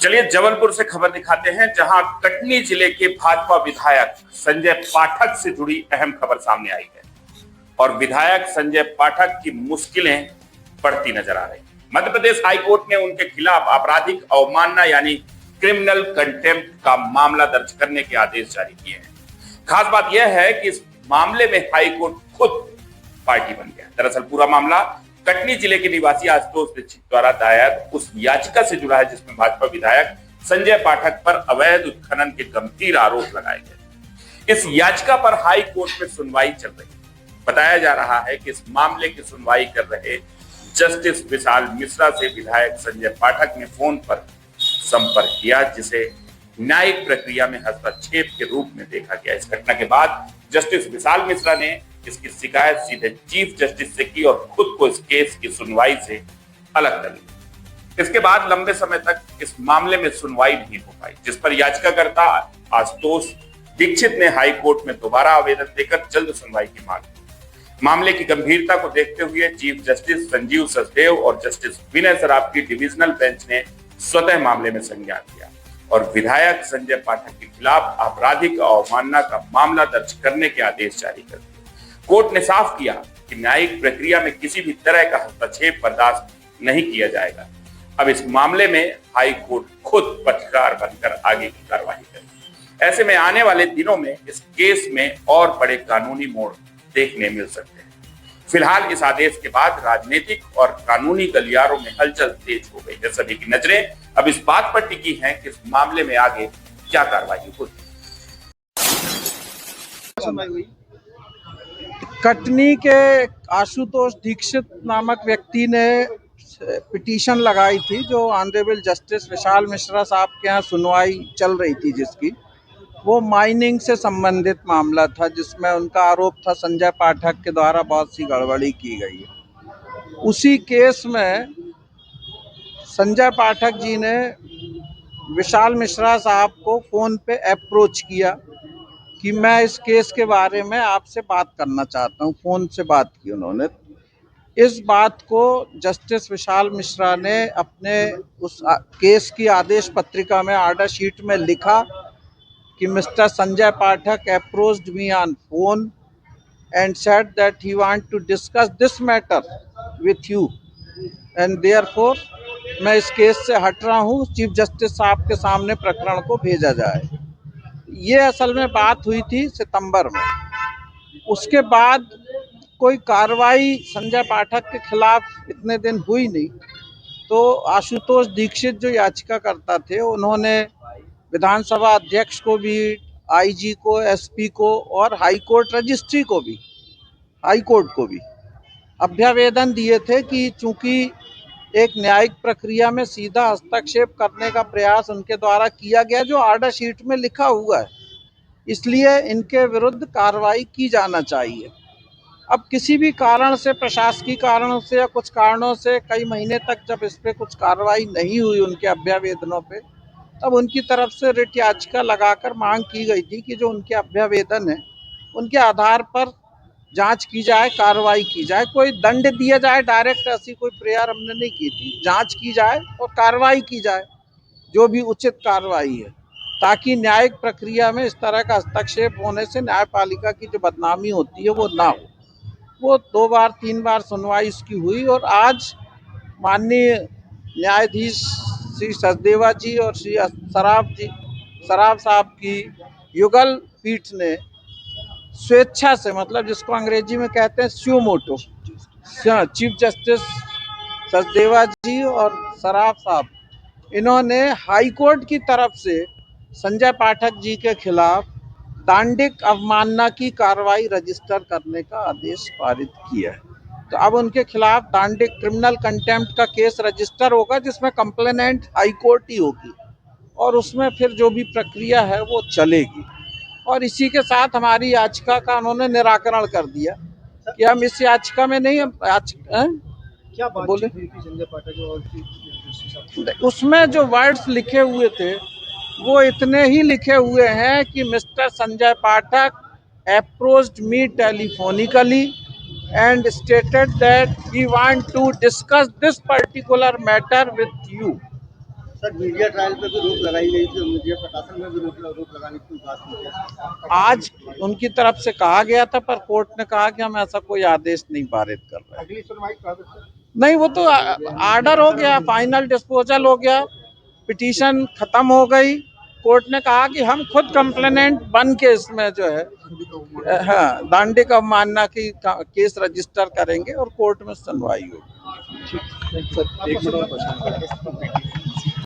चलिए जबलपुर से खबर दिखाते हैं, जहां कटनी जिले के भाजपा विधायक संजय पाठक से जुड़ी अहम खबर सामने आई है और विधायक संजय पाठक की मुश्किलें बढ़ती नजर आ रही। मध्य प्रदेश हाईकोर्ट ने उनके खिलाफ आपराधिक अवमानना यानी क्रिमिनल कंटेम्प्ट का मामला दर्ज करने के आदेश जारी किए हैं। खास बात यह है कि इस मामले में हाईकोर्ट खुद पार्टी बन गया। दरअसल पूरा मामला कटनी जिले के निवासी आशुतोष दीक्षित द्वारा दायर उस याचिका से जुड़ा है जिसमें भाजपा विधायक संजय पाठक पर अवैध उत्खनन के गंभीर आरोप लगाए गए। इस याचिका पर हाई कोर्ट में सुनवाई चल रही है। बताया जा रहा है कि इस मामले की सुनवाई कर रहे जस्टिस विशाल मिश्रा से विधायक संजय पाठक ने फोन पर संपर्क किया, जिसे न्यायिक प्रक्रिया में हस्तक्षेप के रूप में देखा गया। इस घटना के बाद जस्टिस विशाल मिश्रा ने इसकी शिकायत सीधे चीफ जस्टिस से की और खुद को इस केस की सुनवाई से अलग कर लिया। इसके बाद लंबे समय तक इस मामले में सुनवाई नहीं हो पाई, जिस पर याचिकाकर्ता आशुतोष दीक्षित ने हाई कोर्ट में दोबारा आवेदन देकर जल्द सुनवाई की मांग की। मामले की गंभीरता को देखते हुए चीफ जस्टिस संजीव सचदेव और जस्टिस विनय सराफ की डिविजनल बेंच ने स्वतः मामले में संज्ञान लिया और विधायक संजय पाठक के खिलाफ आपराधिक अवमानना का मामला दर्ज करने के आदेश जारी कर दिए। कोर्ट ने साफ किया कि न्यायिक प्रक्रिया में किसी भी तरह का हस्तक्षेप बर्दाश्त नहीं किया जाएगा। अब इस मामले में हाई कोर्ट खुद पक्षकार बनकर आगे की कार्रवाई करेगी। ऐसे में आने वाले दिनों में इस केस में और बड़े कानूनी मोड़ देखने मिल सकते हैं। फिलहाल इस आदेश के बाद राजनीतिक और कानूनी गलियारों में हलचल तेज हो गई है। सभी की नजरें अब इस बात पर टिकी हैं कि इस मामले में आगे क्या कार्रवाई होगी। कटनी के आशुतोष दीक्षित नामक व्यक्ति ने पिटीशन लगाई थी, जो ऑनरेबल जस्टिस विशाल मिश्रा साहब के यहाँ सुनवाई चल रही थी, जिसकी वो माइनिंग से संबंधित मामला था, जिसमें उनका आरोप था संजय पाठक के द्वारा बहुत सी गड़बड़ी की गई है। उसी केस में संजय पाठक जी ने विशाल मिश्रा साहब को फ़ोन पे अप्रोच किया कि मैं इस केस के बारे में आपसे बात करना चाहता हूं। फ़ोन से बात की उन्होंने। इस बात को जस्टिस विशाल मिश्रा ने अपने उस केस की आदेश पत्रिका में ऑर्डर शीट में लिखा कि mister Sanjay Pathak approached me on phone and said that he want to discuss this matter with you and therefore मैं इस केस से हट रहा हूँ। चीफ जस्टिस साहब के सामने प्रकरण को भेजा जाए। ये असल में बात हुई थी सितंबर में। उसके बाद कोई कार्रवाई संजय पाठक के खिलाफ इतने दिन हुई नहीं, तो आशुतोष दीक्षित जो याचिकाकर्ता थे, उन्होंने विधानसभा अध्यक्ष को भी, आईजी को, एसपी को और हाईकोर्ट रजिस्ट्री को भी, हाईकोर्ट को भी अभ्यावेदन दिए थे कि चूंकि एक न्यायिक प्रक्रिया में सीधा हस्तक्षेप करने का प्रयास उनके द्वारा किया गया, जो ऑर्डर शीट में लिखा हुआ है, इसलिए इनके विरुद्ध कार्रवाई की जाना चाहिए। अब किसी भी कारण से, प्रशासकीय कारणों से या कुछ कारणों से कई महीने तक जब इस पर कुछ कार्रवाई नहीं हुई उनके अभ्यावेदनों पे, तब उनकी तरफ से रिट याचिका लगाकर मांग की गई थी कि जो उनके अभ्यावेदन है उनके आधार पर जांच की जाए, कार्रवाई की जाए, कोई दंड दिया जाए डायरेक्ट, ऐसी कोई प्रेयर हमने नहीं की थी। जांच की जाए और कार्रवाई की जाए, जो भी उचित कार्रवाई है, ताकि न्यायिक प्रक्रिया में इस तरह का हस्तक्षेप होने से न्यायपालिका की जो बदनामी होती है वो ना हो। वो 2 बार 3 बार सुनवाई इसकी हुई और आज माननीय न्यायाधीश श्री सचदेवा जी और श्री सराफ साहब की युगल पीठ ने स्वेच्छा से, मतलब जिसको अंग्रेजी में कहते हैं स्यू मोटो, चीफ जस्टिस सचदेवा जी और सराफ साहब, इन्होंने हाई कोर्ट की तरफ से संजय पाठक जी के खिलाफ दांडिक अवमानना की कार्रवाई रजिस्टर करने का आदेश पारित किया है। तो अब उनके खिलाफ दांडिक क्रिमिनल कंटेम्प्ट का केस रजिस्टर होगा, जिसमें कंप्लेनेंट हाई कोर्ट ही होगी और उसमें फिर जो भी प्रक्रिया है वो चलेगी। और इसी के साथ हमारी याचिका का उन्होंने निराकरण कर दिया कि हम इस याचिका में नहीं, क्या बोले, उसमें जो वर्ड्स लिखे हुए थे वो इतने ही लिखे हुए हैं कि mister Sanjay Pathak approached me telephonically and stated that he want to discuss this particular matter with you. Sir media trial पे भी रोक लगाई गई थी और मीडिया प्रकाशन में भी रोक लगाने की बात की थी। आज उनकी तरफ से कहा गया था, पर कोर्ट ने कहा कि हम ऐसा कोई आदेश नहीं पारित कर रहे हैं। अगली सुनवाई कब है? नहीं, वो तो आर्डर हो गया, फाइनल डिस्पोजल हो गया, पिटीशन खत्म हो गई। कोर्ट ने कहा कि हम खुद कंप्लेनेंट बन के इसमें जो है हाँ दांडिक अवमानना की केस रजिस्टर करेंगे और कोर्ट में सुनवाई होगी। एक मिनट और क्वेश्चन